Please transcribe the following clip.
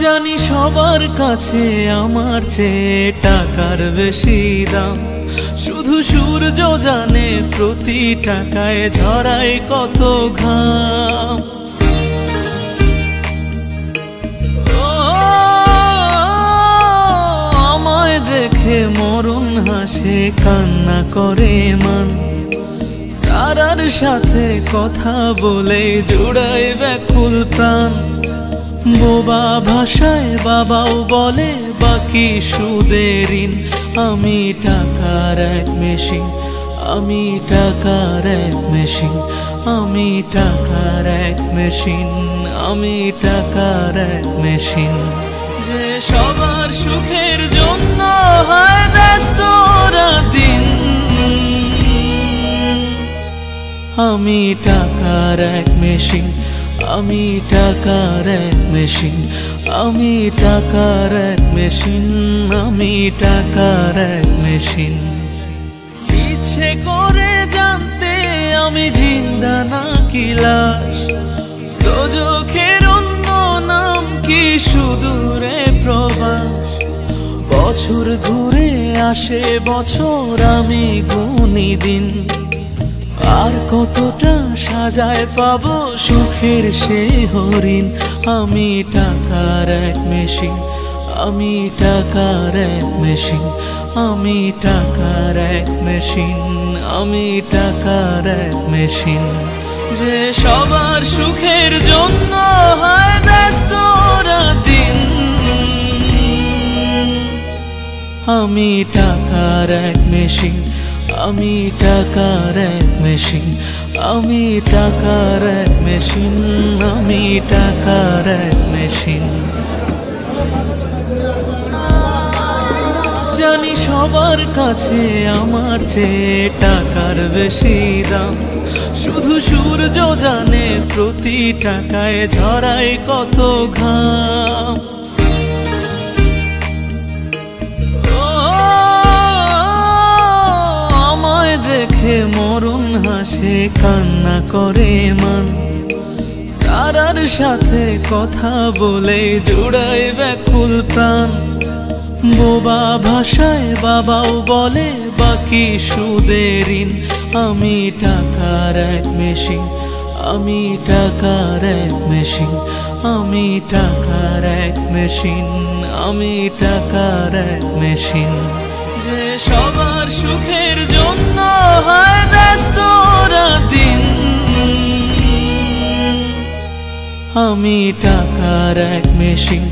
জানি সবার কাছে আমার চেয়ে টাকার বেশি দাম, শুধু সূর্য জানে প্রতি টাকায় ঝরায় কত ঘাম। আমায় দেখে মরণ হাসে কান্না করে মান, তারার সাথে কথা বলে জুড়ায় ব্যাকুল প্রাণ। বোবা ভাষায় বাবাও বলে বাকি সুদের ঋণ। আমি টাকার এক মেশিন, আমি টাকার এক মেশিন, আমি টাকার এক মেশিন, আমি টাকার এক মেশিন। যে সবার সুখের জন্য হয় ব্যস্ত দিন, আমি টাকার এক মেশিন, আমি টাকার এক মেশিন, আমি টাকার এক মেশিন, আমি টাকার এক মেশিন। ইচ্ছে করে জানতে আমি জিন্দা নাকি লাশ, দোজখের অন্য নাম কি সুদূরে প্রবাস। বছর ঘুরে আসে বছর, আমি গুনি দিন, আর কতটা সাজায় পাবো সুখের সে হরিণ। আমি টাকার এক মেশিন, আমি টাকার এক মেশিন, আমি টাকার এক মেশিন, আমি টাকার এক মেশিন। যে সবার সুখের জন্য হয় ব্যস্ত দিন, আমি টাকার এক মেশিন, আমি টাকার এক মেশিন, আমি টাকার এক মেশিন, আমি টাকার এক মেশিন। জানি সবার কাছে আমার চেয়ে টাকার বেশি দাম, শুধু সূর্য জানে প্রতি টাকায় ঝরায় কত ঘাম। দেখে মরণ হাসে কান্না করে মান, তারার সাথে কথা বলে জুড়ায় ব্যাকুল প্রাণ। বোবা ভাষায় বাবাও বলে বাকি সুদের ঋণ। আমি টাকার এক মেশিন, আমি টাকার এক মেশিন, আমি টাকার এক মেশিন, আমি টাকার এক মেশিন। যে সবার সুখের জন্য হয় ব্যস্ত দিন, আমি টাকার এক মেশিন,